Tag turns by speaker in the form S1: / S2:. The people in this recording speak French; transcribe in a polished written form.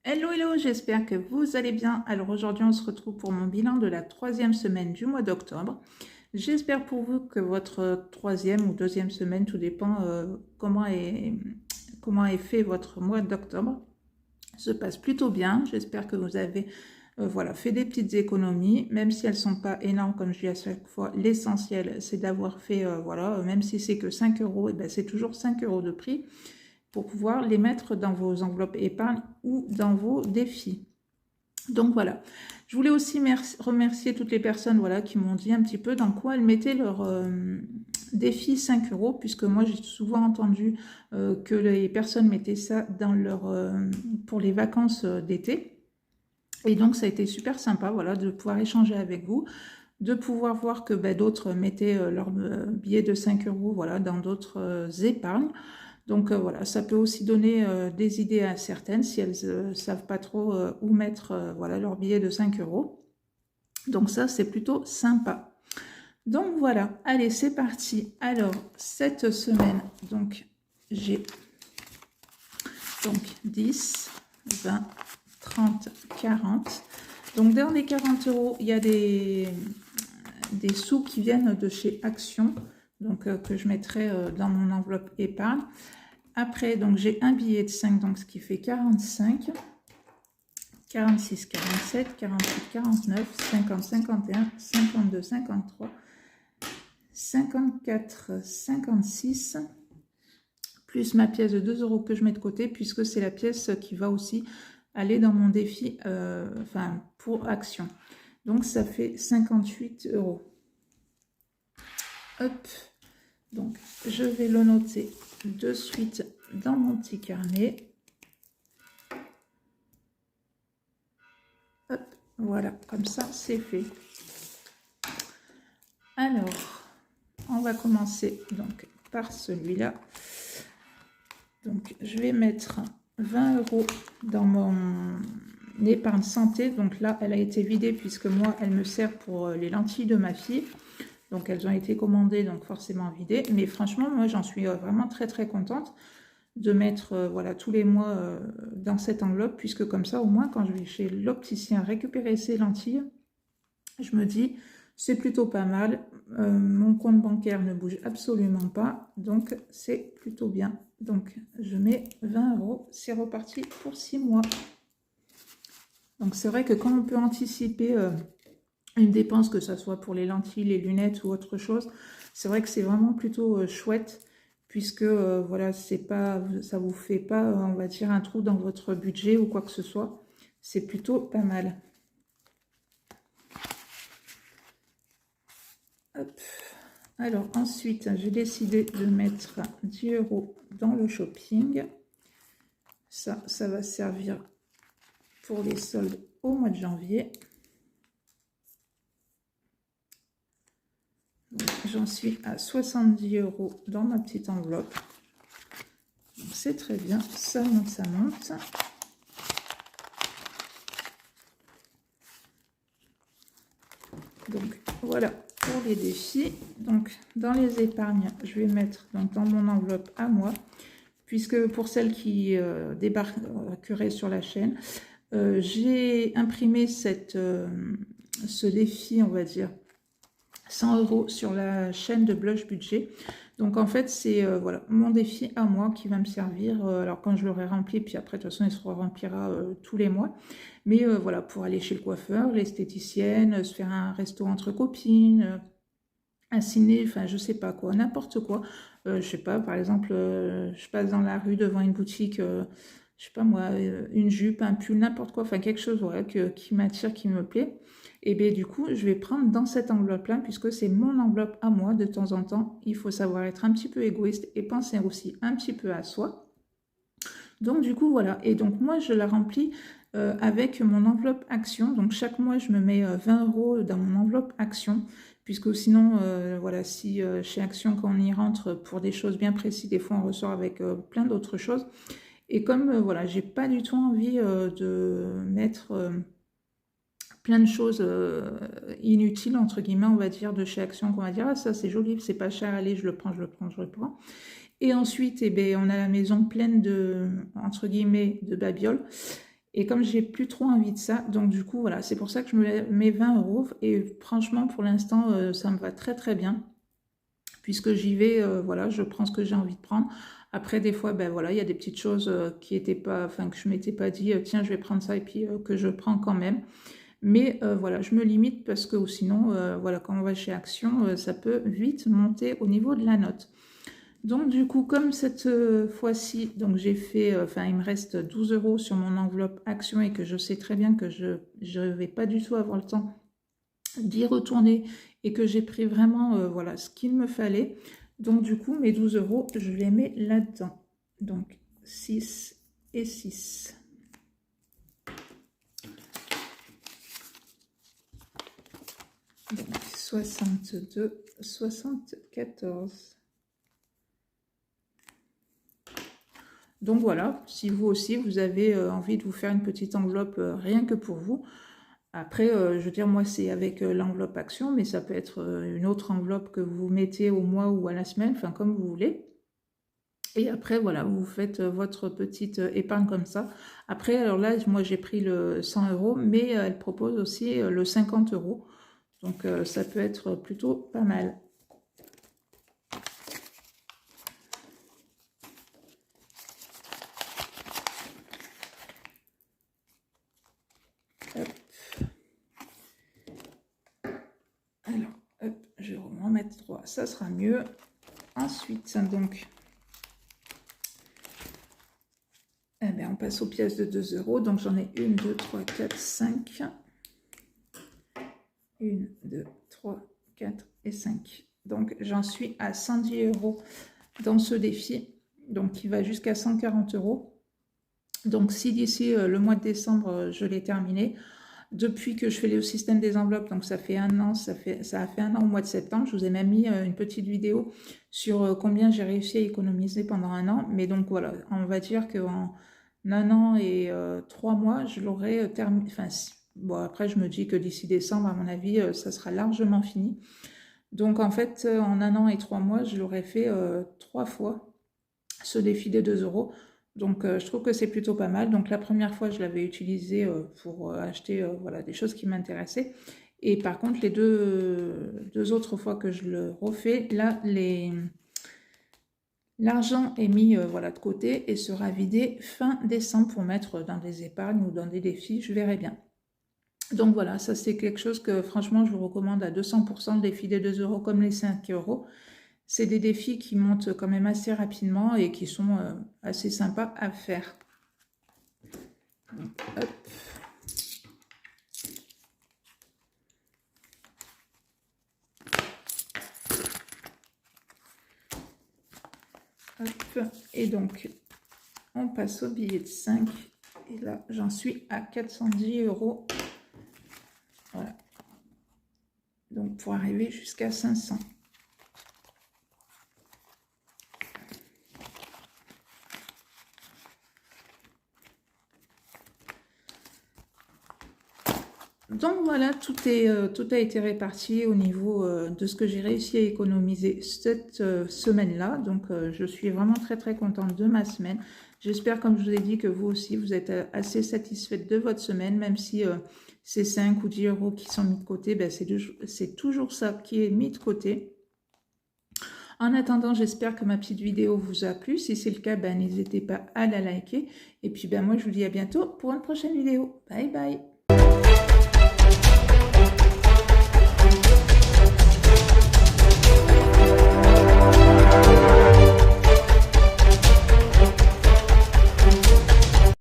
S1: Hello, hello, j'espère que vous allez bien. Alors aujourd'hui, on se retrouve pour mon bilan de la troisième semaine du mois d'octobre. J'espère pour vous que votre troisième ou deuxième semaine, tout dépend comment est fait votre mois d'octobre, se passe plutôt bien. J'espère que vous avez voilà, fait des petites économies, même si elles ne sont pas énormes, comme je dis à chaque fois. L'essentiel, c'est d'avoir fait, voilà, même si c'est que 5 euros, et ben, c'est toujours 5 euros de prix pour pouvoir les mettre dans vos enveloppes épargne ou dans vos défis. Donc voilà, je voulais aussi remercier toutes les personnes voilà, qui m'ont dit un petit peu dans quoi elles mettaient leur défi 5 euros, puisque moi j'ai souvent entendu que les personnes mettaient ça dans pour les vacances d'été. Et donc ça a été super sympa voilà, de pouvoir échanger avec vous, de pouvoir voir que d'autres mettaient leur billet de 5 euros voilà, dans d'autres épargnes. Donc voilà, ça peut aussi donner des idées à certaines si elles ne savent pas trop où mettre voilà, leur billet de 5 euros. Donc ça, c'est plutôt sympa. Donc voilà, allez, c'est parti. Alors, cette semaine, donc j'ai donc 10, 20, 30, 40. Donc dans les 40 euros, il y a des sous qui viennent de chez Action, donc que je mettrai dans mon enveloppe épargne. Après, donc j'ai un billet de 5, donc ce qui fait 45, 46, 47, 48, 49, 50, 51, 52, 53, 54, 56, plus ma pièce de 2 euros que je mets de côté, puisque c'est la pièce qui va aussi aller dans mon défi, enfin pour Action. Donc ça fait 58 euros. Hop, donc je vais le noter de suite dans mon petit carnet. Hop, voilà, comme ça c'est fait. Alors, on va commencer donc par celui-là. Donc je vais mettre 20 euros dans mon épargne santé. Donc là, elle a été vidée puisque moi, elle me sert pour les lentilles de ma fille. Donc elles ont été commandées, donc forcément vidées. Mais franchement, moi, j'en suis vraiment très très contente de mettre voilà, tous les mois dans cette enveloppe, puisque comme ça, au moins, quand je vais chez l'opticien récupérer ces lentilles, je me dis, c'est plutôt pas mal. Mon compte bancaire ne bouge absolument pas, donc c'est plutôt bien. Donc je mets 20 euros, c'est reparti pour 6 mois. Donc c'est vrai que quand on peut anticiper une dépense, que ce soit pour les lentilles, les lunettes ou autre chose, c'est vrai que c'est vraiment plutôt chouette, puisque voilà, c'est pas, ça vous fait pas, on va dire, un trou dans votre budget ou quoi que ce soit. C'est plutôt pas mal. Hop. Alors ensuite, j'ai décidé de mettre 10 euros dans le shopping. Ça va servir pour les soldes au mois de janvier. J'en suis à 70 euros dans ma petite enveloppe. C'est très bien, ça monte, ça monte. Donc voilà pour les défis. Donc dans les épargnes, je vais mettre donc, dans mon enveloppe à moi, puisque pour celles qui débarqueraient sur la chaîne, j'ai imprimé ce défi, on va dire, 100 euros sur la chaîne de Blush Budget. Donc en fait, c'est voilà, mon défi à moi qui va me servir. Alors quand je l'aurai rempli, puis après de toute façon, il se remplira tous les mois. Mais voilà, pour aller chez le coiffeur, l'esthéticienne, se faire un resto entre copines, un ciné, enfin je sais pas quoi, n'importe quoi. Je sais pas, par exemple, je passe dans la rue devant une boutique, je sais pas moi, une jupe, un pull, n'importe quoi, enfin quelque chose voilà, qui m'attire, qui me plaît. Et bien du coup, je vais prendre dans cette enveloppe-là, puisque c'est mon enveloppe à moi, de temps en temps, il faut savoir être un petit peu égoïste et penser aussi un petit peu à soi. Donc du coup, voilà. Et donc moi, je la remplis avec mon enveloppe action. Donc chaque mois, je me mets 20 euros dans mon enveloppe action, puisque sinon, voilà, si chez Action, quand on y rentre pour des choses bien précises, des fois on ressort avec plein d'autres choses. Et comme voilà, j'ai pas du tout envie de mettre plein de choses inutiles, entre guillemets, on va dire, de chez Action, qu'on va dire, ah ça c'est joli, c'est pas cher, allez, je le prends, je le prends, je le prends. Et ensuite, eh bien, on a la maison pleine de, entre guillemets, de babioles. Et comme j'ai plus trop envie de ça, donc du coup, voilà, c'est pour ça que je me mets 20 euros. Et franchement, pour l'instant, ça me va très très bien. Puisque j'y vais, voilà, je prends ce que j'ai envie de prendre. Après, des fois, ben voilà, il y a des petites choses qui étaient pas, enfin, que je m'étais pas dit, tiens, je vais prendre ça, et puis que je prends quand même. Mais voilà, je me limite parce que sinon, voilà, quand on va chez Action, ça peut vite monter au niveau de la note. Donc du coup, comme cette fois-ci, donc j'ai fait, enfin il me reste 12 euros sur mon enveloppe Action et que je sais très bien que je ne vais pas du tout avoir le temps d'y retourner et que j'ai pris vraiment voilà, ce qu'il me fallait. Donc du coup, mes 12 euros, je les mets là-dedans. Donc 6 et 6. Donc 62, 74. Donc voilà, si vous aussi, vous avez envie de vous faire une petite enveloppe rien que pour vous. Après, je veux dire, moi, c'est avec l'enveloppe Action, mais ça peut être une autre enveloppe que vous mettez au mois ou à la semaine, enfin, comme vous voulez. Et après, voilà, vous faites votre petite épargne comme ça. Après, alors là, moi, j'ai pris le 100 euros, mais elle propose aussi le 50 euros. Donc, ça peut être plutôt pas mal. Hop. Alors, hop, je vais en mettre 3, ça sera mieux. Ensuite, donc, eh bien, on passe aux pièces de 2 euros. Donc, j'en ai 1, 2, 3, 4, 5. 1, 2, 3, 4 et 5. Donc, j'en suis à 110 euros dans ce défi. Donc, qui va jusqu'à 140 euros. Donc, si d'ici le mois de décembre, je l'ai terminé, depuis que je fais le système des enveloppes, donc ça fait un an, ça a fait un an au mois de septembre, je vous ai même mis une petite vidéo sur combien j'ai réussi à économiser pendant un an. Mais donc voilà, on va dire qu'en un an et 3 mois, je l'aurai terminé. Enfin, bon, après, je me dis que d'ici décembre, à mon avis, ça sera largement fini. Donc en fait, en un an et 3 mois, je l'aurais fait 3 fois ce défi des 2 euros. Donc je trouve que c'est plutôt pas mal. Donc la première fois, je l'avais utilisé pour acheter voilà, des choses qui m'intéressaient. Et par contre, les deux autres fois que je le refais, là, l'argent est mis voilà, de côté et sera vidé fin décembre pour mettre dans des épargnes ou dans des défis, je verrai bien. Donc voilà, ça c'est quelque chose que franchement je vous recommande à 200%, le défi des 2 euros comme les 5 euros. C'est des défis qui montent quand même assez rapidement et qui sont assez sympas à faire. Donc, hop. Hop. Et donc, on passe au billet de 5. Et là, j'en suis à 410 euros. Voilà. Donc, pour arriver jusqu'à 500. Donc voilà, tout a été réparti au niveau de ce que j'ai réussi à économiser cette semaine-là. Donc je suis vraiment très très contente de ma semaine. J'espère, comme je vous ai dit, que vous aussi, vous êtes assez satisfaite de votre semaine, même si c'est 5 ou 10 euros qui sont mis de côté, ben, c'est toujours ça qui est mis de côté. En attendant, j'espère que ma petite vidéo vous a plu. Si c'est le cas, ben, n'hésitez pas à la liker. Et puis ben, moi, je vous dis à bientôt pour une prochaine vidéo. Bye bye!